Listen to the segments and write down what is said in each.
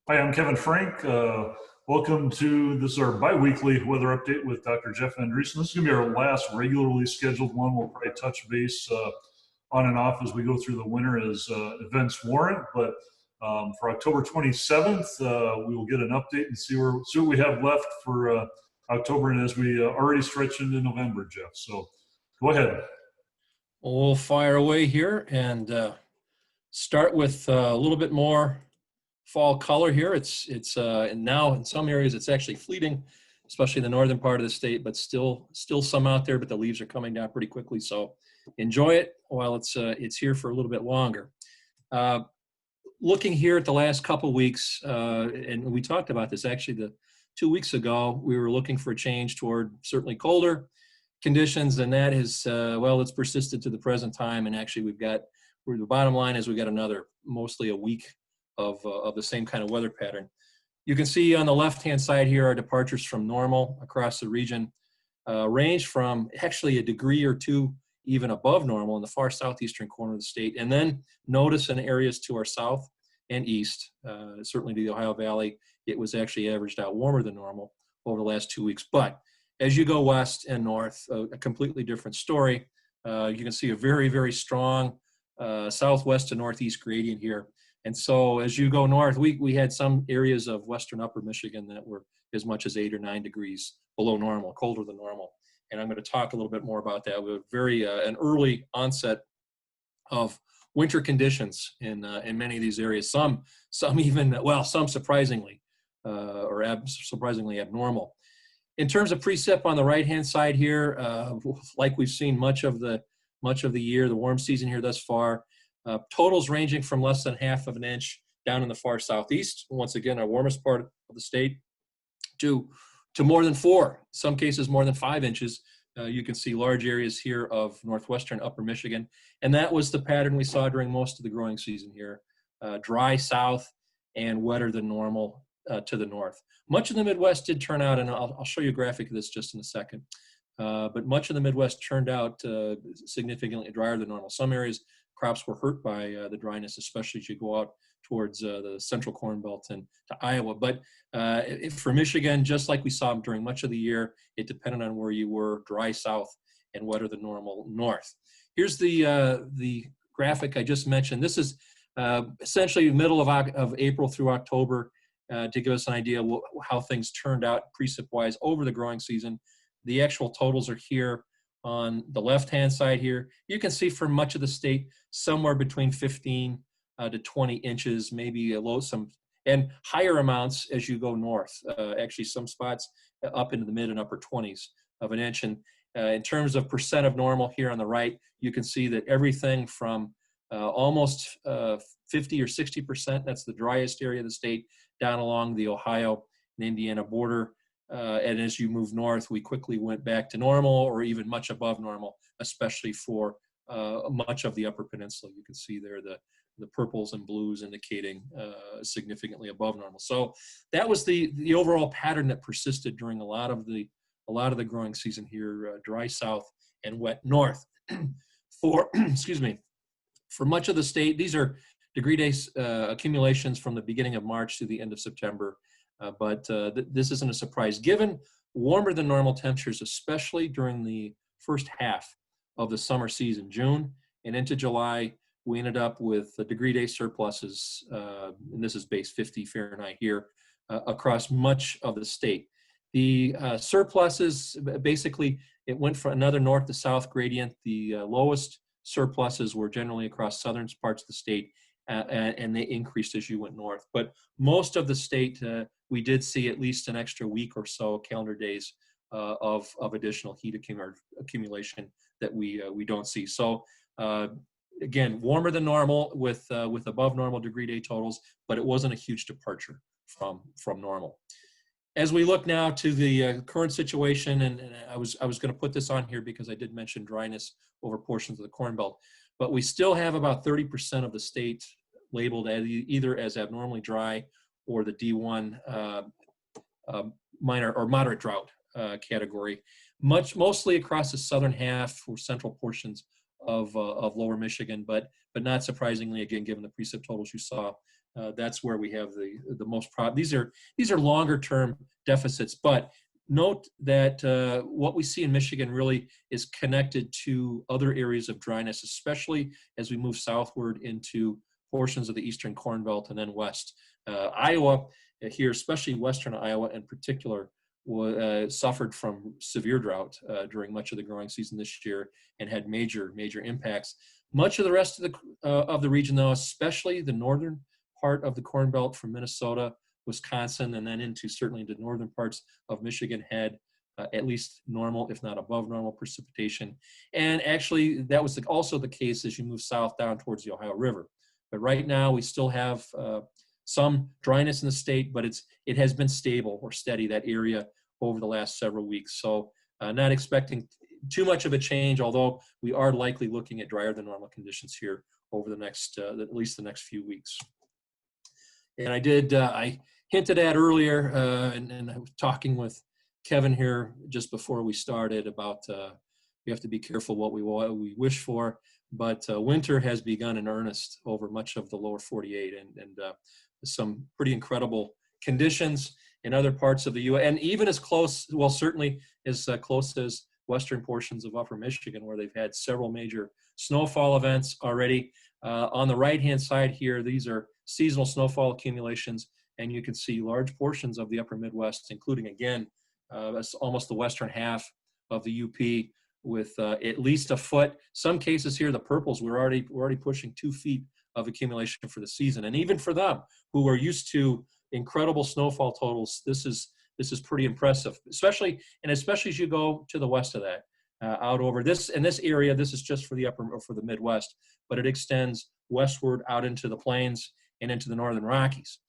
Hi, I'm Kevin Frank. Welcome to this our bi-weekly weather update with Dr. Jeff Andresen. This is going to be our last regularly scheduled one. We'll probably touch base on and off as we go through the winter as events warrant. But for October 27th, we will get an update and see what we have left for October, and as we already stretch into November, Jeff. So go ahead. We'll fire away here and start with a little bit more fall color here. And now in some areas it's actually fleeting, especially in the northern part of the state, but still some out there. But the leaves are coming down pretty quickly, so enjoy it while it's here for a little bit longer. Looking here at the last couple weeks, and we talked about this actually 2 weeks ago. We were looking for a change toward certainly colder conditions, and that has it's persisted to the present time. And actually the bottom line is we've got another mostly a week of the same kind of weather pattern. You can see on the left hand side here our departures from normal across the region range from actually a degree or two even above normal in the far southeastern corner of the state, and then notice in areas to our south and east, certainly to the Ohio Valley, it was actually averaged out warmer than normal over the last 2 weeks. But as you go west and north, a completely different story. You can see a very, very strong southwest to northeast gradient here. And so as you go north, we had some areas of western upper Michigan that were as much as 8 or 9 degrees below normal, colder than normal. And I'm going to talk a little bit more about that. We had an early onset of winter conditions in many of these areas. Some surprisingly surprisingly abnormal. In terms of precip on the right-hand side here, like we've seen much of the year, the warm season here thus far, totals ranging from less than half of an inch down in the far southeast, once again our warmest part of the state, to more than 4, some cases more than 5 inches. You can see large areas here of northwestern upper Michigan, and that was the pattern we saw during most of the growing season here. Dry south and wetter than normal to the north. Much of the Midwest did turn out, and I'll show you a graphic of this just in a second, but much of the Midwest turned out significantly drier than normal. Some areas crops were hurt by the dryness, especially as you go out towards the central Corn Belt and to Iowa. But for Michigan, just like we saw during much of the year, it depended on where you were, dry south and wetter than normal north. Here's the graphic I just mentioned. This is essentially middle of April through October to give us an idea how things turned out precip-wise over the growing season. The actual totals are here on the left-hand side here. You can see for much of the state, somewhere between 15 to 20 inches, maybe and higher amounts as you go north. Actually, some spots up into the mid and upper 20s of an inch. And in terms of percent of normal here on the right, you can see that everything from almost 50 or 60%, that's the driest area of the state, down along the Ohio and Indiana border. And as you move north, we quickly went back to normal or even much above normal, especially for much of the Upper Peninsula. You can see there the purples and blues indicating significantly above normal. So that was the overall pattern that persisted during a lot of the growing season here, dry south and wet north. For much of the state, these are degree days accumulations from the beginning of March to the end of September. But this isn't a surprise. Given warmer than normal temperatures, especially during the first half of the summer season, June and into July, we ended up with degree day surpluses, and this is base 50 Fahrenheit here, across much of the state. The surpluses, basically, it went from another north to south gradient. The lowest surpluses were generally across southern parts of the state, and they increased as you went north. But most of the state, we did see at least an extra week or so, calendar days, of additional heat accumulation that we don't see. So again, warmer than normal with above normal degree day totals, but it wasn't a huge departure from normal. As we look now to the current situation, and I was going to put this on here because I did mention dryness over portions of the Corn Belt, but we still have about 30% of the state labeled as either as abnormally dry or the D1 minor or moderate drought category, mostly across the southern half or central portions of lower Michigan, but not surprisingly, again, given the precip totals you saw, that's where we have the most problem. These are longer term deficits, but note that what we see in Michigan really is connected to other areas of dryness, especially as we move southward into portions of the eastern Corn Belt and then west. Iowa here, especially western Iowa in particular, suffered from severe drought during much of the growing season this year and had major impacts. Much of the rest of the region, though, especially the northern part of the Corn Belt from Minnesota, Wisconsin, and then certainly into northern parts of Michigan, had at least normal, if not above normal, precipitation. And actually, that was also the case as you move south down towards the Ohio River. But right now, we still have some dryness in the state, but it has been stable or steady, that area, over the last several weeks. So not expecting too much of a change, although we are likely looking at drier than normal conditions here over the next, at least the next few weeks. And I hinted at earlier, and I was talking with Kevin here just before we started about we have to be careful what we wish for, but winter has begun in earnest over much of the lower 48, and some pretty incredible conditions in other parts of the U.S. and even as close, well, certainly as close as western portions of upper Michigan, where they've had several major snowfall events already. On the right-hand side here, these are seasonal snowfall accumulations, and you can see large portions of the upper Midwest, including, again, almost the western half of the UP with at least a foot. Some cases here, the purples, we're already pushing 2 feet of accumulation for the season. And even for them, who are used to incredible snowfall totals, this is pretty impressive, especially as you go to the west of that, out over this area. This is just for the upper or for the Midwest, but it extends westward out into the plains and into the northern Rockies.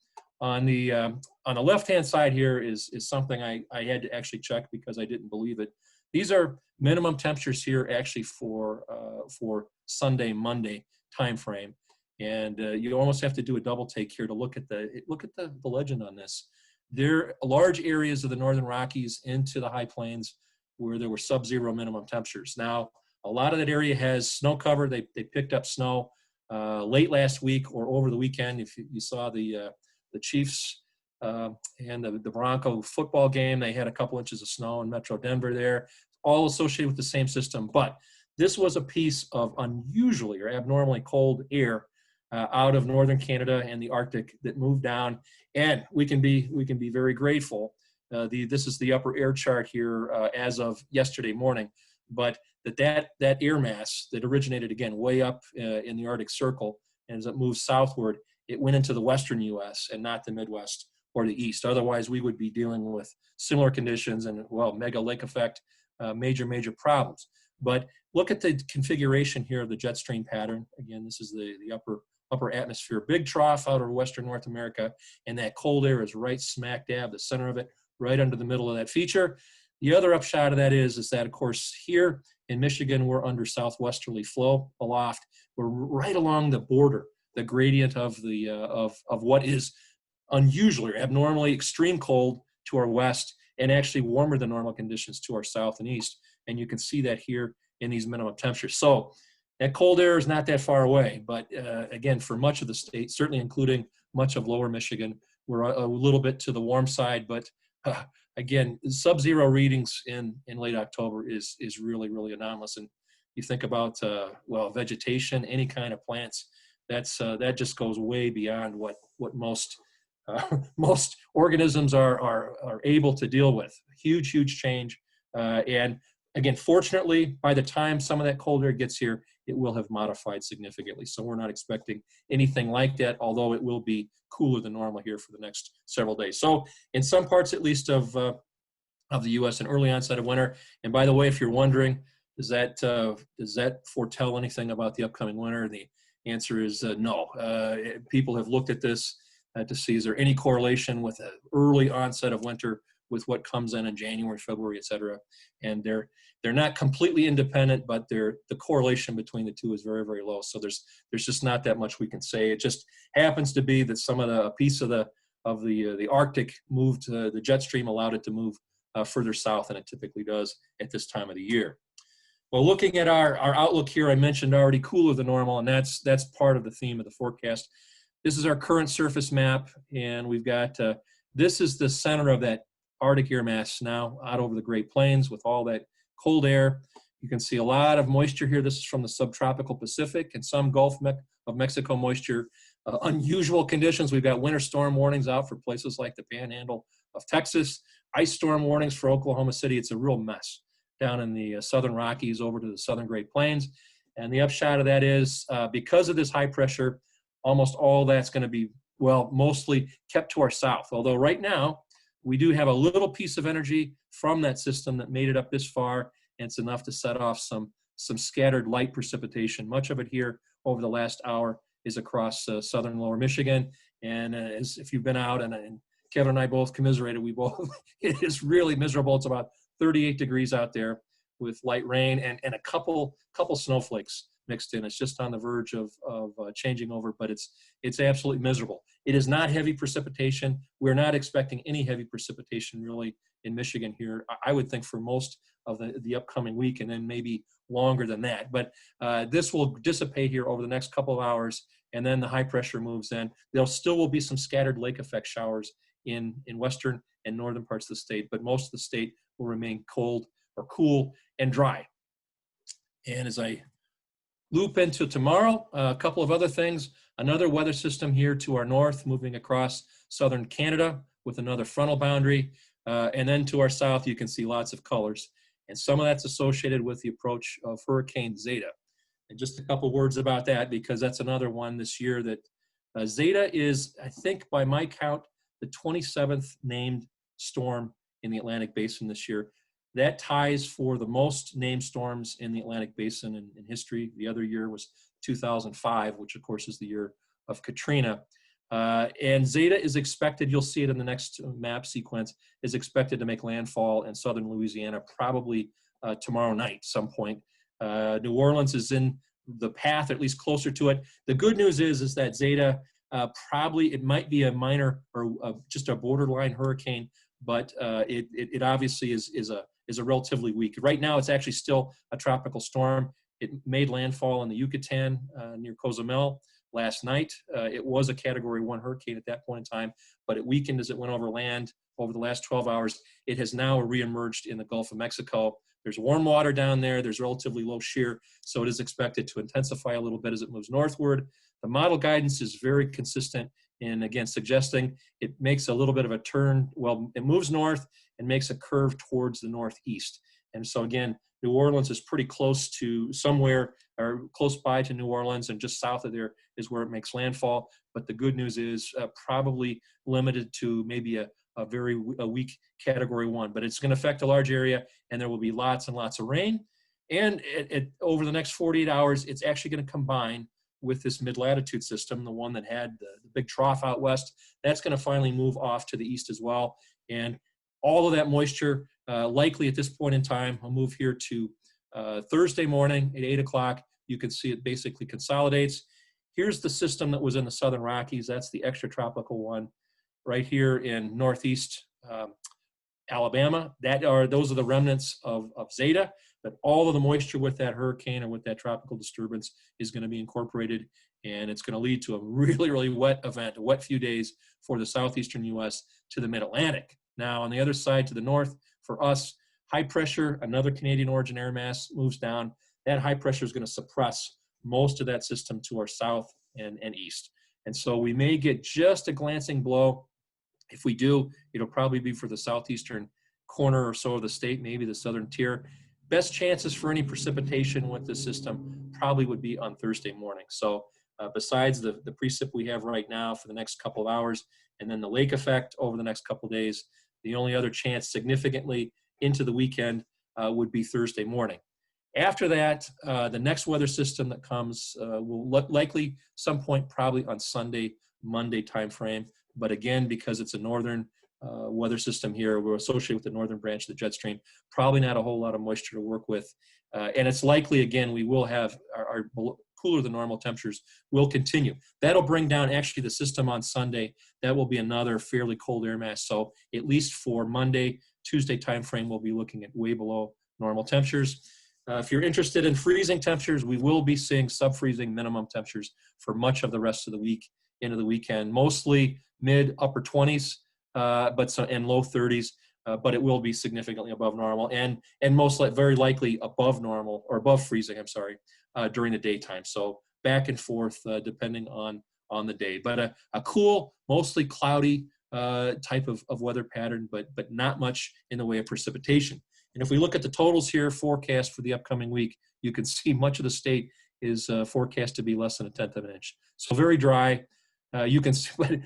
On the left-hand side here is something I had to actually check because I didn't believe it. These are minimum temperatures here actually for Sunday, Monday time frame, and you almost have to do a double take here to look at the legend on this. There are large areas of the northern Rockies into the high plains where there were sub-zero minimum temperatures. Now, a lot of that area has snow cover. They picked up snow late last week or over the weekend. If you saw the Chiefs and the Bronco football game, they had a couple inches of snow in Metro Denver there, all associated with the same system. But this was a piece of unusually or abnormally cold air out of northern Canada and the Arctic that moved down, and we can be very grateful. This is the upper air chart here as of yesterday morning, but that air mass that originated again way up in the Arctic Circle, and as it moves southward, it went into the western U.S. and not the Midwest or the East. Otherwise, we would be dealing with similar conditions and, well, mega lake effect, major problems. But look at the configuration here of the jet stream pattern. Again, this is the upper atmosphere, big trough out of western North America, and that cold air is right smack dab, the center of it, right under the middle of that feature. The other upshot of that is that, of course, here in Michigan, we're under southwesterly flow aloft. We're right along the border, the gradient of what is unusually or abnormally extreme cold to our west, and actually warmer than normal conditions to our south and east. And you can see that here in these minimum temperatures. So that cold air is not that far away, but again, for much of the state, certainly including much of lower Michigan, we're a little bit to the warm side. But again, sub-zero readings in late October is really anomalous. And you think about vegetation, any kind of plants, that just goes way beyond what most organisms are able to deal with. Huge change, and again, fortunately, by the time some of that cold air gets here, it will have modified significantly. So we're not expecting anything like that, although it will be cooler than normal here for the next several days. So in some parts, at least, of the U.S., an early onset of winter. And by the way, if you're wondering, does that foretell anything about the upcoming winter? The answer is no. People have looked at this to see, is there any correlation with an early onset of winter with what comes in January, February, et cetera. And they're not completely independent, but the correlation between the two is very low. So there's just not that much we can say. It just happens to be that some of a piece of the Arctic moved, the jet stream allowed it to move further south than it typically does at this time of the year. Well, looking at our outlook here, I mentioned already cooler than normal, and that's part of the theme of the forecast. This is our current surface map, and we've got, this is the center of that Arctic air mass now out over the Great Plains with all that cold air. You can see a lot of moisture here. This is from the subtropical Pacific and some Gulf of Mexico moisture. Unusual conditions. We've got winter storm warnings out for places like the Panhandle of Texas, ice storm warnings for Oklahoma City. It's a real mess down in the southern Rockies over to the southern Great Plains. And the upshot of that is because of this high pressure, almost all that's going to be, well, mostly kept to our south. Although right now, we do have a little piece of energy from that system that made it up this far, and it's enough to set off some scattered light precipitation. Much of it here over the last hour is across southern lower Michigan. And as if you've been out, and Kevin and I both commiserated, it is really miserable. It's about 38 degrees out there with light rain and a couple snowflakes mixed in. It's just on the verge of changing over, but it's absolutely miserable. It is not heavy precipitation. We're not expecting any heavy precipitation really in Michigan here. I would think for most of the upcoming week, and then maybe longer than that. But this will dissipate here over the next couple of hours, and then the high pressure moves in. There still will be some scattered lake effect showers in western and northern parts of the state, but most of the state will remain cold or cool and dry. And as I loop into tomorrow, a couple of other things. Another weather system here to our north, moving across southern Canada with another frontal boundary. And then to our south, you can see lots of colors. And some of that's associated with the approach of Hurricane Zeta. And just a couple words about that, because that's another one this year that Zeta is, I think by my count, the 27th named storm in the Atlantic Basin this year. That ties for the most named storms in the Atlantic Basin in history. The other year was 2005, which of course is the year of Katrina. And Zeta is expected, you'll see it in the next map sequence, is expected to make landfall in southern Louisiana probably tomorrow night, some point. New Orleans is in the path, at least closer to it. The good news is that Zeta probably, it might be a minor or just a borderline hurricane, but it obviously is a relatively weak. Right now, it's actually still a tropical storm. It made landfall in the Yucatan near Cozumel last night. It was a Category 1 hurricane at that point in time, but it weakened as it went over land over the last 12 hours. It has now reemerged in the Gulf of Mexico. There's warm water down there. There's relatively low shear, so it is expected to intensify a little bit as it moves northward. The model guidance is very consistent in, again, suggesting it makes a little bit of a turn. Well, it moves north and makes a curve towards the northeast. And so again, New Orleans is pretty close to somewhere, or close by to New Orleans, and just south of there is where it makes landfall. But the good news is probably limited to maybe a weak Category 1, but it's going to affect a large area, and there will be lots and lots of rain. And over the next 48 hours, it's actually going to combine with this mid-latitude system, the one that had the big trough out west. That's going to finally move off to the east as well. And all of that moisture, likely at this point in time, I'll move here to Thursday morning at 8 o'clock. You can see it basically consolidates. Here's the system that was in the southern Rockies. That's the extratropical one right here in northeast Alabama. Those are the remnants of Zeta, but all of the moisture with that hurricane or with that tropical disturbance is going to be incorporated, and it's going to lead to a really, really wet event, a wet few days for the southeastern U.S. to the mid-Atlantic. Now, on the other side to the north, for us, high pressure, another Canadian origin air mass moves down. That high pressure is going to suppress most of that system to our south and east. And so we may get just a glancing blow. If we do, it'll probably be for the southeastern corner or so of the state, maybe the southern tier. Best chances for any precipitation with this system probably would be on Thursday morning. So besides the precip we have right now for the next couple of hours, and then the lake effect over the next couple of days, the only other chance significantly into the weekend would be Thursday morning. After that, the next weather system that comes will likely some point probably on Sunday, Monday timeframe. But again, because it's a northern weather system here, we're associated with the northern branch of the jet stream, probably not a whole lot of moisture to work with. And it's likely, again, we will have our cooler than normal temperatures will continue. That'll bring down actually the system on Sunday. That will be another fairly cold air mass. So at least for Monday, Tuesday timeframe, we'll be looking at way below normal temperatures. If you're interested in freezing temperatures, we will be seeing sub-freezing minimum temperatures for much of the rest of the week into the weekend. Mostly mid upper 20s, and low 30s, but it will be significantly above normal and very likely above normal or above freezing. I'm sorry, during the daytime. So back and forth depending on the day. But a cool, mostly cloudy type of weather pattern, but not much in the way of precipitation. And if we look at the totals here, forecast for the upcoming week, you can see much of the state is forecast to be less than 1/10 of an inch. So very dry. You can see, but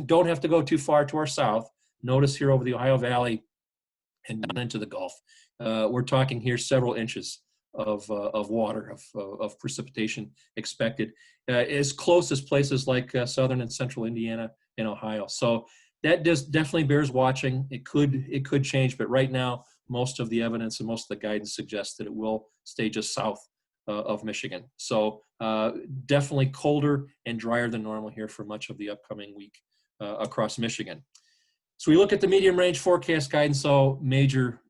don't have to go too far to our south. Notice here over the Ohio Valley and down into the Gulf, we're talking here several inches of water, of precipitation expected, as close as places like southern and central Indiana and Ohio. So that definitely bears watching. It could change, but right now, most of the evidence and most of the guidance suggests that it will stay just south of Michigan. So definitely colder and drier than normal here for much of the upcoming week across Michigan. So we look at the medium range forecast guidance, so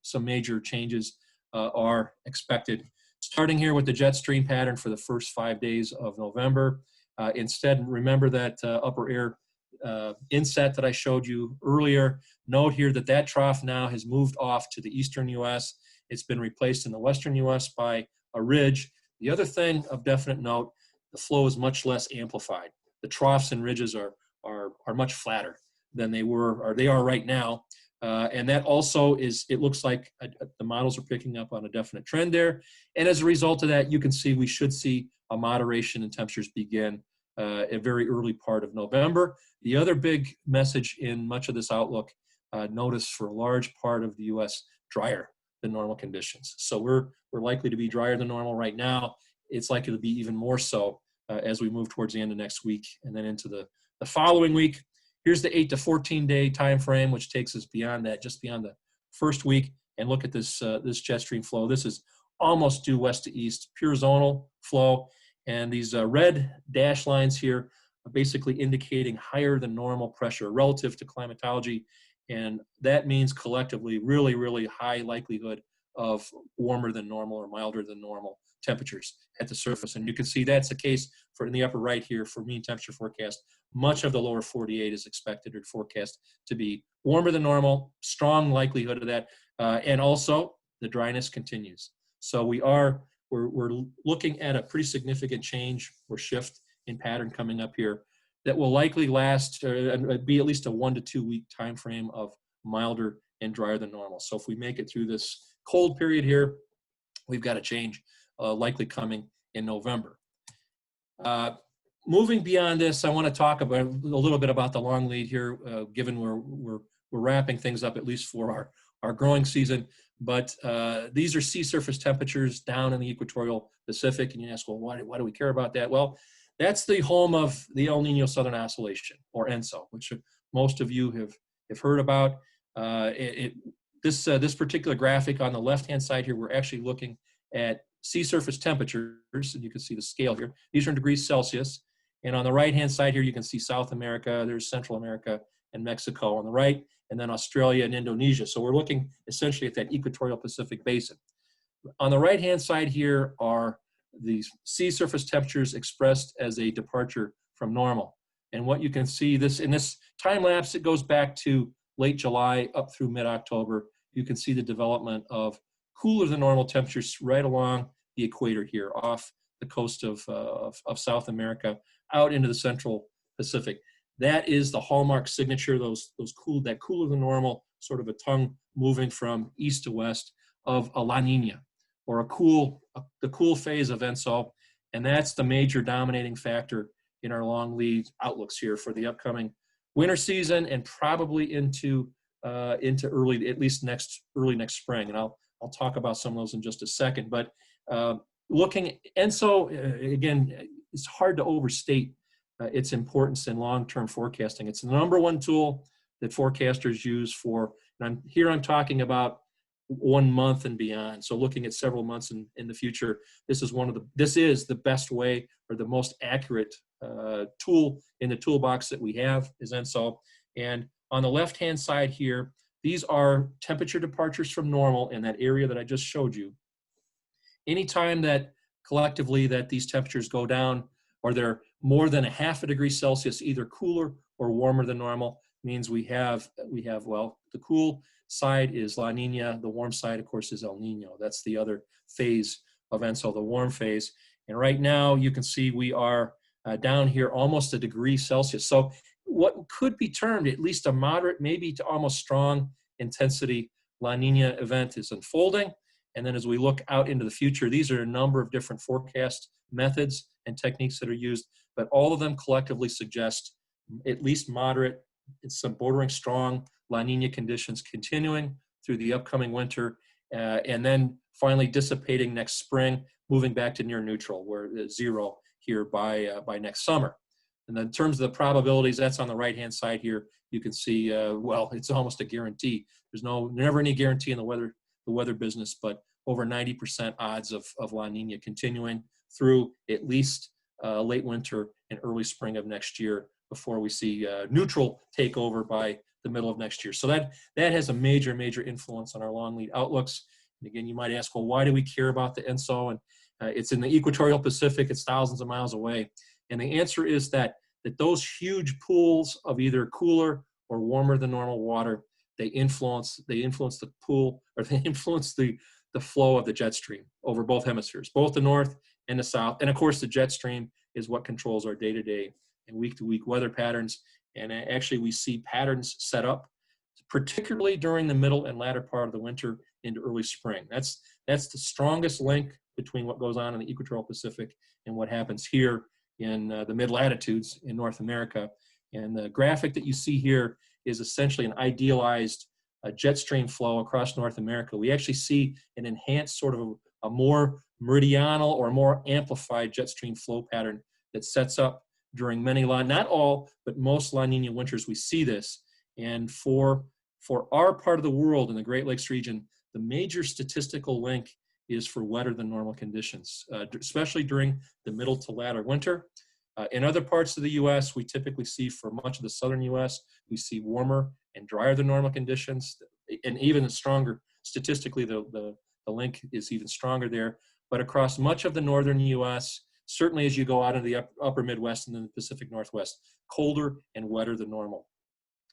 some major changes are expected. Starting here with the jet stream pattern for the first 5 days of November. Instead, remember that upper air inset that I showed you earlier. Note here that trough now has moved off to the eastern U.S. It's been replaced in the western U.S. by a ridge. The other thing of definite note, the flow is much less amplified. The troughs and ridges are much flatter than they are right now. And that also it looks like the models are picking up on a definite trend there. And as a result of that, you can see we should see a moderation in temperatures begin a very early part of November. The other big message in much of this outlook, notice for a large part of the U.S., drier than normal conditions. So we're likely to be drier than normal right now. It's likely to be even more so as we move towards the end of next week and then into the following week. Here's the 8 to 14 day time frame, which takes us beyond that, just beyond the first week. And look at this jet stream flow. This is almost due west to east, pure zonal flow. And these red dash lines here are basically indicating higher than normal pressure relative to climatology. And that means collectively really, really high likelihood of warmer than normal or milder than normal temperatures at the surface. And you can see that's the case for in the upper right here for mean temperature forecast. Much of the lower 48 is expected or forecast to be warmer than normal, strong likelihood of that. And also the dryness continues. So we're looking at a pretty significant change or shift in pattern coming up here that will likely last and be at least a 1 to 2 week time frame of milder and drier than normal. So if we make it through this cold period here, we've got a change likely coming in November. Moving beyond this, I want to talk about a little bit about the long lead here, given we're wrapping things up at least for our growing season. But these are sea surface temperatures down in the equatorial Pacific, and you ask, well, why do we care about that? Well, that's the home of the El Nino Southern Oscillation, or ENSO, which most of you have heard about. This particular graphic on the left-hand side here, we're actually looking at sea surface temperatures, and you can see the scale here. These are in degrees Celsius. And on the right-hand side here, you can see South America, there's Central America and Mexico on the right, and then Australia and Indonesia. So we're looking essentially at that equatorial Pacific basin. On the right-hand side here are these sea surface temperatures expressed as a departure from normal. And what you can see in this time lapse, it goes back to late July up through mid-October. You can see the development of cooler than normal temperatures right along the equator here off the coast of South America out into the central Pacific. That is the hallmark signature, that cooler than normal, sort of a tongue moving from east to west of a La Nina, or the cool phase of ENSO. And that's the major dominating factor in our long lead outlooks here for the upcoming winter season and probably into early, at least early next spring. And I'll talk about some of those in just a second. But looking at ENSO, again, it's hard to overstate its importance in long-term forecasting. It's the number one tool that forecasters use and I'm talking about 1 month and beyond. So looking at several months in the future, this is the best way or the most accurate tool in the toolbox that we have is ENSO. And on the left-hand side here, these are temperature departures from normal in that area that I just showed you. Anytime that collectively that these temperatures go down or they're more than a half a degree Celsius, either cooler or warmer than normal, means we have, well, the cool side is La Nina. The warm side, of course, is El Nino. That's the other phase of ENSO, the warm phase. And right now you can see we are down here almost a degree Celsius. So what could be termed at least a moderate, maybe to almost strong intensity La Nina event is unfolding. And then as we look out into the future, these are a number of different forecast methods and techniques that are used, but all of them collectively suggest at least moderate, some bordering strong La Nina conditions continuing through the upcoming winter, and then finally dissipating next spring, moving back to near neutral, where it's zero here by next summer. And then in terms of the probabilities, that's on the right-hand side here. You can see, well, it's almost a guarantee. There's never any guarantee in the weather business, but over 90% odds of La Nina continuing through at least late winter and early spring of next year before we see neutral takeover by the middle of next year. So that has a major, major influence on our long lead outlooks. And again, you might ask, well, why do we care about the ENSO? And it's in the equatorial Pacific. It's thousands of miles away. And the answer is that those huge pools of either cooler or warmer than normal water, they influence the pool, or they influence the flow of the jet stream over both hemispheres, both the north and the south. And of course, the jet stream is what controls our day-to-day and week-to-week weather patterns. And actually, we see patterns set up, particularly during the middle and latter part of the winter into early spring. That's the strongest link between what goes on in the equatorial Pacific and what happens here in the mid-latitudes in North America. And the graphic that you see here is essentially an idealized jet stream flow across North America. We actually see an enhanced sort of a more meridional or more amplified jet stream flow pattern that sets up during many, not all, but most La Nina winters. We see this. And for our part of the world in the Great Lakes region, the major statistical link is for wetter than normal conditions, especially during the middle to latter winter. In other parts of the U.S., we typically see, for much of the southern U.S., we see warmer and drier than normal conditions, and even stronger. Statistically, the link is even stronger there. But across much of the northern U.S., certainly as you go out into the upper Midwest and then the Pacific Northwest, colder and wetter than normal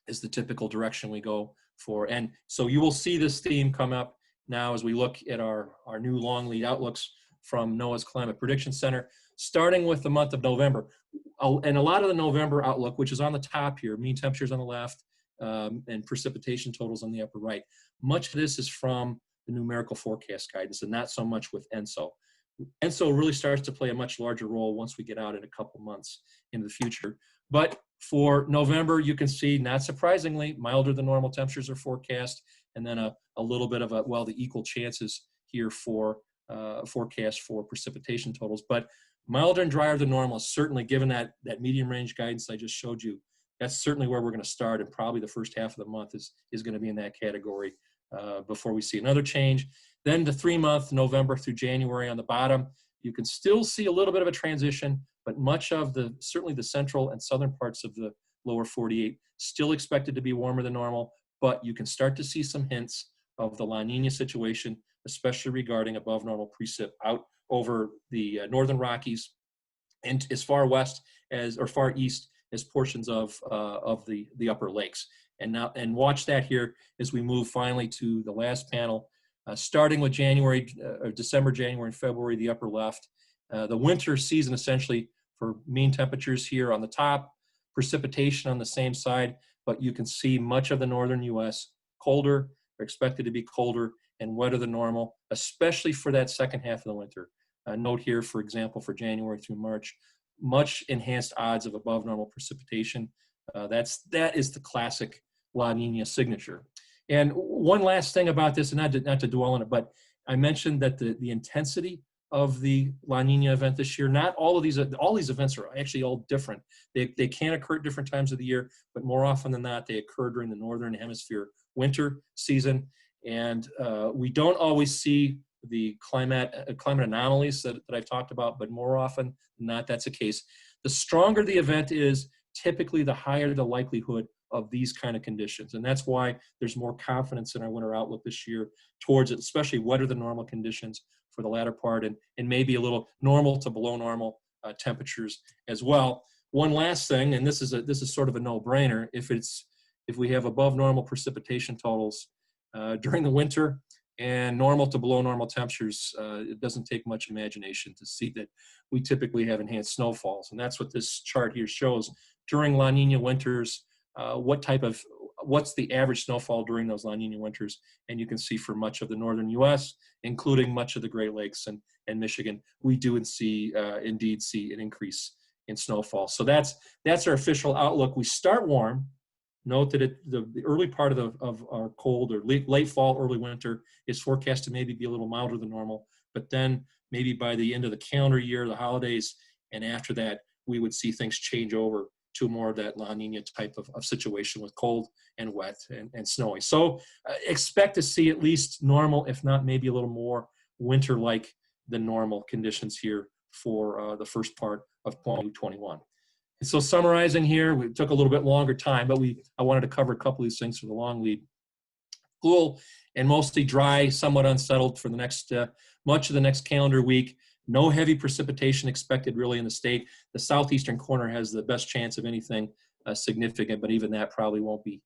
is the typical direction we go for. And so you will see this theme come up now as we look at our new long lead outlooks from NOAA's Climate Prediction Center, starting with the month of November. And a lot of the November outlook, which is on the top here, mean temperatures on the left and precipitation totals on the upper right, much of this is from the numerical forecast guidance and not so much with ENSO. ENSO really starts to play a much larger role once we get out in a couple months into the future. But for November, you can see, not surprisingly, milder than normal temperatures are forecast, and then a little bit of the equal chances here for forecast for precipitation totals. But milder and drier than normal is certainly, given that medium range guidance I just showed you, that's certainly where we're going to start, and probably the first half of the month is going to be in that category before we see another change. Then the 3-month, November through January on the bottom, you can still see a little bit of a transition, but much of certainly the central and southern parts of the lower 48 still expected to be warmer than normal, but you can start to see some hints of the La Nina situation, especially regarding above normal precip out over the northern Rockies and as far west or far east as portions of the upper lakes. And watch that here as we move finally to the last panel, starting with December, January, and February, the upper left. The winter season essentially for mean temperatures here on the top, precipitation on the same side, but you can see much of the northern U.S. colder, or expected to be colder and wetter than normal, especially for that second half of the winter. Note here, for example, for January through March, much enhanced odds of above normal precipitation. That is the classic La Nina signature. And one last thing about this, and not to dwell on it, but I mentioned that the intensity of the La Nina event this year, not all these events are actually all different. They can occur at different times of the year, but more often than not, they occur during the northern hemisphere winter season. And we don't always see the climate anomalies that I've talked about, but more often than not, that's the case. The stronger the event is, typically the higher the likelihood of these kind of conditions. And that's why there's more confidence in our winter outlook this year towards it, especially wetter than normal conditions for the latter part, and maybe a little normal to below normal temperatures as well. One last thing, and this is sort of a no-brainer. If we have above normal precipitation totals during the winter and normal to below normal temperatures, it doesn't take much imagination to see that we typically have enhanced snowfalls. And that's what this chart here shows. During La Nina winters, what's the average snowfall during those La Nina winters? And you can see for much of the northern U.S., including much of the Great Lakes and Michigan, we do indeed see an increase in snowfall. So that's our official outlook. We start warm. Note that the early part of our cold or late fall, early winter is forecast to maybe be a little milder than normal, but then maybe by the end of the calendar year, the holidays, and after that, we would see things change over to more of that La Nina type of situation with cold and wet and snowy. So expect to see at least normal, if not maybe a little more winter-like than normal conditions here for the first part of 2021. And so summarizing here, we took a little bit longer time, but I wanted to cover a couple of these things for the long lead. Cool and mostly dry, somewhat unsettled for the next much of the next calendar week. No heavy precipitation expected really in the state. The southeastern corner has the best chance of anything significant, but even that probably won't be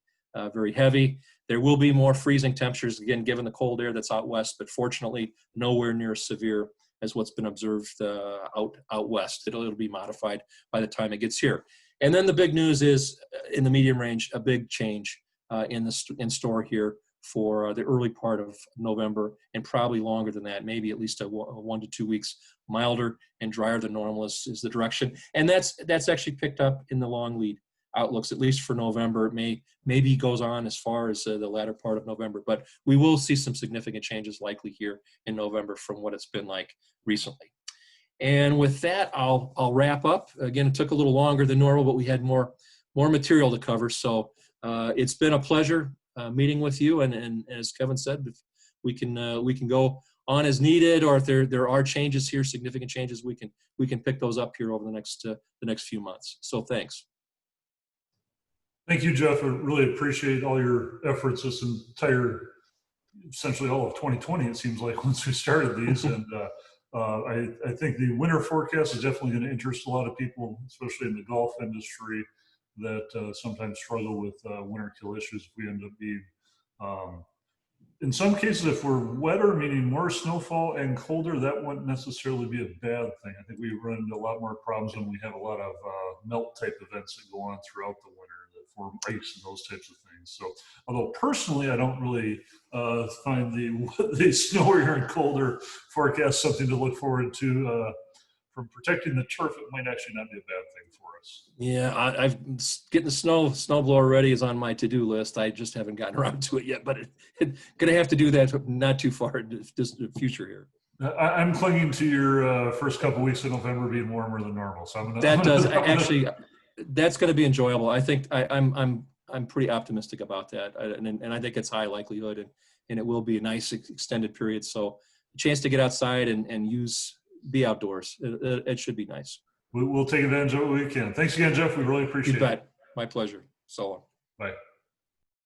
very heavy. There will be more freezing temperatures, again, given the cold air that's out west, but fortunately nowhere near as severe as what's been observed out west. It'll be modified by the time it gets here. And then the big news is in the medium range, a big change in store here for the early part of November and probably longer than that, maybe at least a 1 to 2 weeks milder and drier than normal is the direction. And that's actually picked up in the long lead outlooks, at least for November. It maybe goes on as far as the latter part of November, but we will see some significant changes likely here in November from what it's been like recently. And with that, I'll wrap up. Again, it took a little longer than normal, but we had more material to cover. So it's been a pleasure meeting with you. And as Kevin said, if we can go on as needed, or if there are changes here, significant changes, we can pick those up here over the next few months. So thanks. Thank you, Jeff. I really appreciate all your efforts this essentially all of 2020, it seems like, once we started these. And I think the winter forecast is definitely going to interest a lot of people, especially in the golf industry, that sometimes struggle with winter kill issues. If we end up being, in some cases, if we're wetter, meaning more snowfall and colder, that wouldn't necessarily be a bad thing. I think we run into a lot more problems when we have a lot of melt type events that go on throughout the winter that form ice and those types of things. So, although personally, I don't really find the snowier and colder forecast something to look forward to. From protecting the turf, it might actually not be a bad thing for us. Yeah, I've getting the snowblower ready is on my to-do list. I just haven't gotten around to it yet, but going to have to do that not too far in the future here. I'm clinging to your first couple of weeks of November being warmer than normal. So that's going to be enjoyable. I think I'm pretty optimistic about that, and I think it's high likelihood, and it will be a nice extended period. So a chance to get outside and be outdoors. It should be nice. We'll take advantage of what we can. Thanks again, Jeff. We really appreciate it. You bet. My pleasure. So long. Bye.